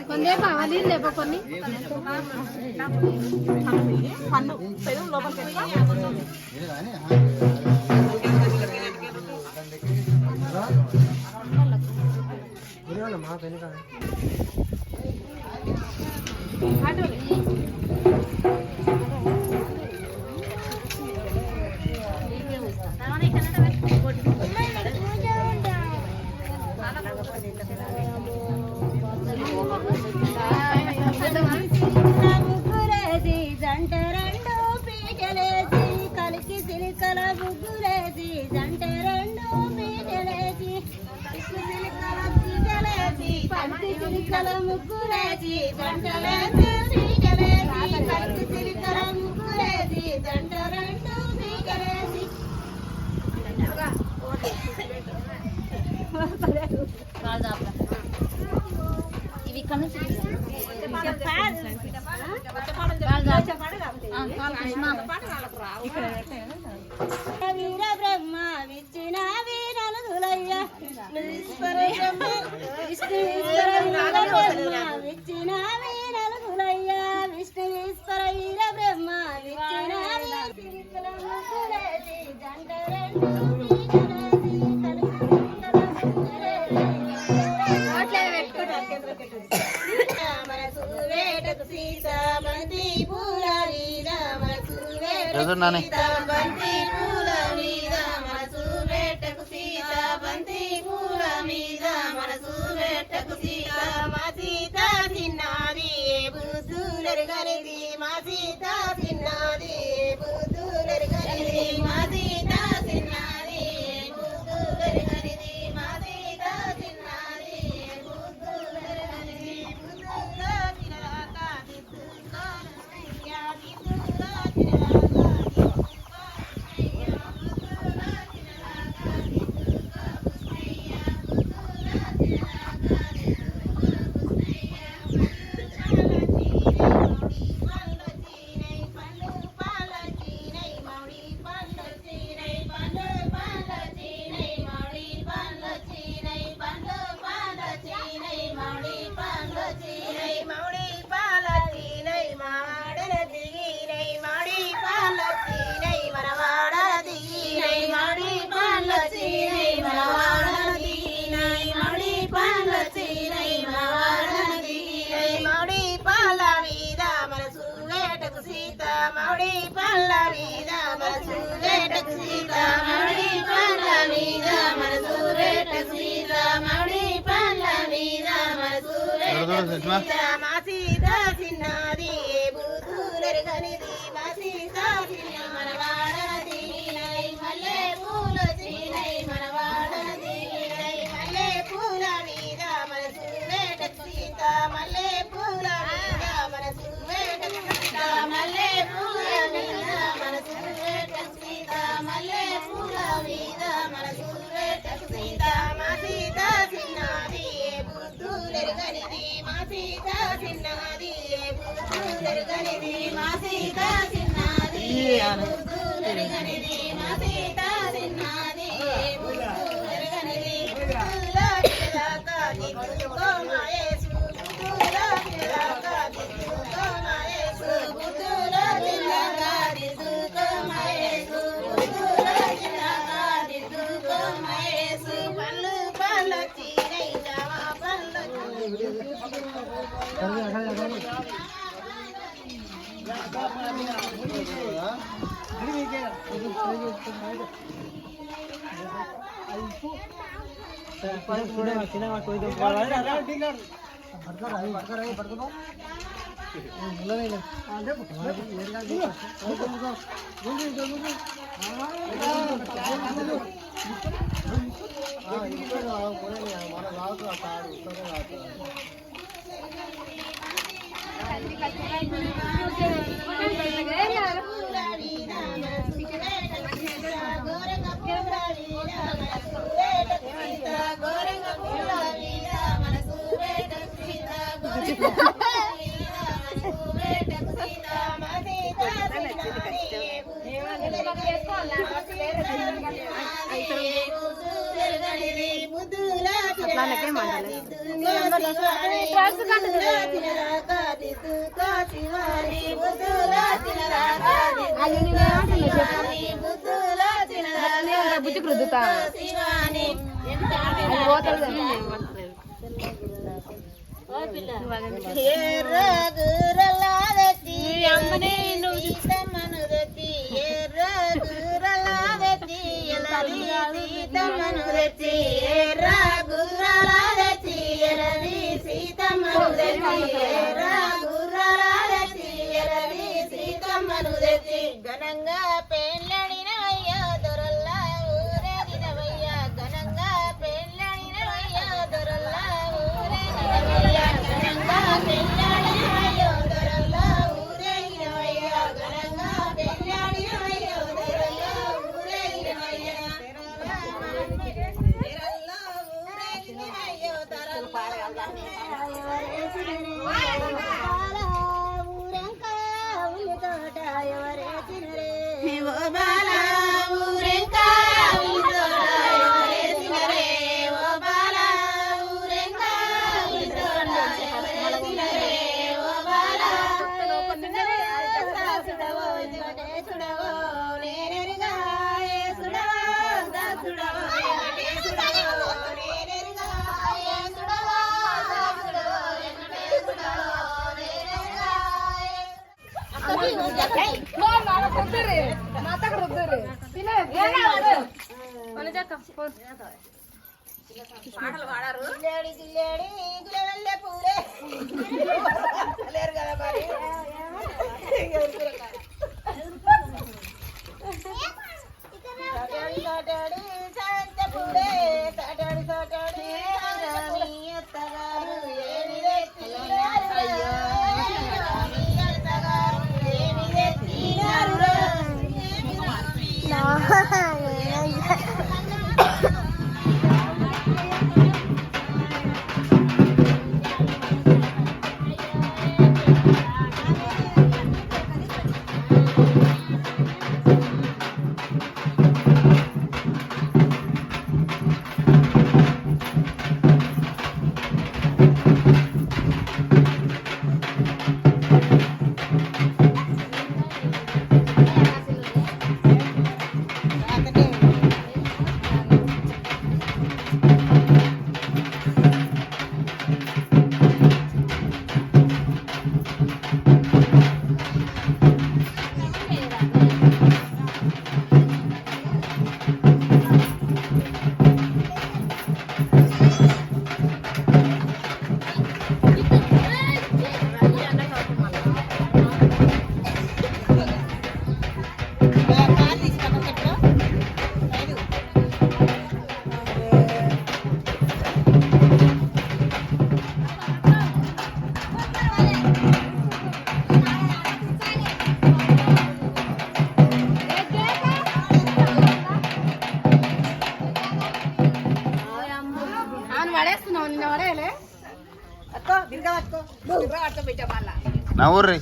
కొన్ని కావాలి లేపో కొన్ని పన్ను పెరుగు లోపలికి మా పెను కాదు ముగ్గురేసి జంట రెండు పీటలేసి కలికి సిలికల ముగ్గురేసి జంట రెండు పీటలేసి సిలికల పీటలేసి కలికి సిలికల ముగ్గురేసి జంటలేసి పీటలేసి కలికి సిలికల ముగ్గురేసి జంట రెండు పీటలేసి ఇవి కన్ను వీర బ్రహ్మ విచ్చిన వీరనులయ్య విచ్చిన వీరనులయ్య విష్ణువీశ్వర వీర బ్రహ్మ విచ్చిన జంట సీతాబంతి పూల మీద మనసు పెట్టకు సీతాబంతి పూల మీద మనసు పెట్టకు సీత మా సీత తిన్నది బుద్ధులెరగనిది మా సీత తిన్నది బుద్ధులెరగనిది మా సీత తిన్నది బుద్ధులెరగనిది మా సీత తిన్నది బుద్ధులెరగనిది బుద్ధుల తినరాక మౌడి పళ్ళ మీద మనసు వేటకు సీత మౌడి పళ్ళ మీద మనసు వేటకు సీత మౌడి పళ్ళ మీద మనసు వేటకు సీత మా సీత చిన్నది బుద్ధులెరగనిది మా సీత చిన్న మనవాడది మల్లె పూల చీనై మనవాడది మల్లె పూల మీద మనసు వేటకు సీత మల్లె పూల మీద మనసు వేటకు సీత మల్లె పూల మీద మనసు వేటకు సీత మల్లె పూల మీద మనసు వేటకు సీత మా సీత చిన్నది బుద్ధులెరగనిది మా సీత చిన్నది బుద్ధులెరగనిది మా సీత చిన్నది బుద్ధులెరగనిది మా సీత చిన్నది బుద్ధులెరగనిది బుద్ధుల తిరగాక దిక్కుకో మాయేసు బుద్ధుల తిరగాక దిక్కుకో మాయేసు బుద్ధుల తిరగాక దిక్కుకో మాయేసు బుద్ధుల తిరగాక దిక్కుకో మాయేసు పళ్ళు పళ్ళ చీరై జావా పళ్ళ सिनेमा कोई तो బుజ్జికి రుద్దుతా ఘనంగా పెళ్ళడినవయ్యా దొరల్లా ఊరేగినవయ్యా ఘనంగా పెళ్ళడినవయ్యా దొరల్లా ఊరేగినవయ్యా ఘనంగా పెళ్ళడినవయ్యా దొరల్లా ఊరేగినవయ్యా ఘనంగా పెళ్ళడినవయ్యా దొరల్లా ఊరేగినవయ్యా దొరల్లా ఊరేగినవయ్యా పాటలు పాడారు గిల్లేడి గిల్లేడి గిల్లె పూలే లేరు కదా మరి తాటాడి తాటాడి శాంత పూలే తాటాడి తాటాడి అత్తగారు ఏమి తెచ్చినారు అత్తగారు ఏమి తెచ్చినారు పడేస్తున్నావు నిన్న పడేయలే అత్తో దిగా పట్టుకో పెట్టా మళ్ళా నా ఊర్రి